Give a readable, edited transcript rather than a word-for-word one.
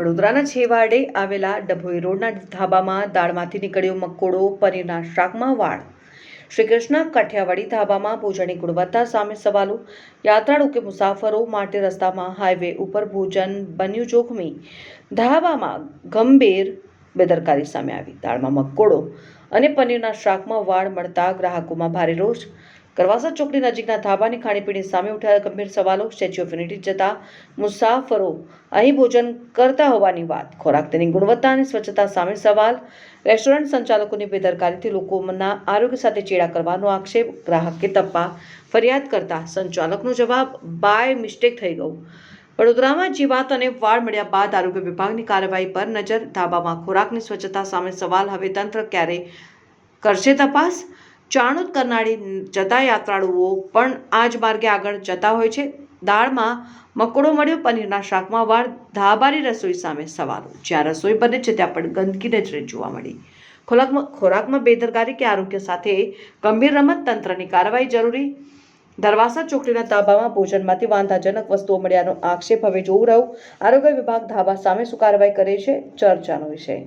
વડોદરાના છેવાડે આવેલા ડભોઈ રોડના ધાબામાં દાળમાંથી નીકળ્યો મકોડો, પનીરના શાકમાં વાળ। શ્રી કૃષ્ણ કાઠિયાવાડી ધાબામાં ભોજનની ગુણવત્તા સામે સવાલો। યાત્રાળુ કે મુસાફરો માટે રસ્તામાં હાઈવે ઉપર ભોજન બન્યું જોખમી। ધાબામાં ગંભીર બેદરકારી સામે આવી। દાળમાં મકોડો અને પનીરના શાકમાં વાળ મળતા ગ્રાહકોમાં ભારે રોષ। કરવાસા ચોકડી નજીકના ધાબાની ખાણીપીણી સામે ઉઠાયા ગંભીર સવાલો। સ્ટેચ્યુ ઓફ યુનિટી જતા મુસાફરો અહીં ભોજન કરતા હોવાની વાત। ખોરાક તેની ગુણવત્તા અને સ્વચ્છતા સામે સવાલ। રેસ્ટોરન્ટ સંચાલકોની બેદરકારીથી લોકોના આરોગ્ય સાથે ચેડા કરવાનો આક્ષેપ। ગ્રાહકે તપ્પા ફરિયાદ કરતા સંચાલકનો જવાબ, બાય મિસ્ટેક થઈ ગયું। વડોદરામાં જીવાત અને વાળ મળ્યા બાદ આરોગ્ય વિભાગની કાર્યવાહી પર નજર। ધાબામાં ખોરાકની સ્વચ્છતા સામે સવાલ। હવે તંત્ર ક્યારે કરશે તપાસ? ચાણોદ કરનાળી જતા યાત્રાળુઓ પણ આ જ માર્ગે આગળ જતા હોય છે। દાળમાં મકોડો મળ્યો, પનીરના શાકમાં વાળ। ધાબાની રસોઈ સામે સવાલો। જ્યાં રસોઈ બને છે ત્યાં પણ ગંદકી નજરે જોવા મળી। ખોરાકમાં બેદરકારી કે આરોગ્ય સાથે ગંભીર રમત? તંત્રની કાર્યવાહી જરૂરી। ધરવાસા ચોકડીના ધાબામાં ભોજનમાંથી વાંધાજનક વસ્તુઓ મળ્યાનો આક્ષેપ। હવે જોવું રહ્યું આરોગ્ય વિભાગ ધાબા સામે શું કાર્યવાહી કરે છે, ચર્ચાનો વિષય।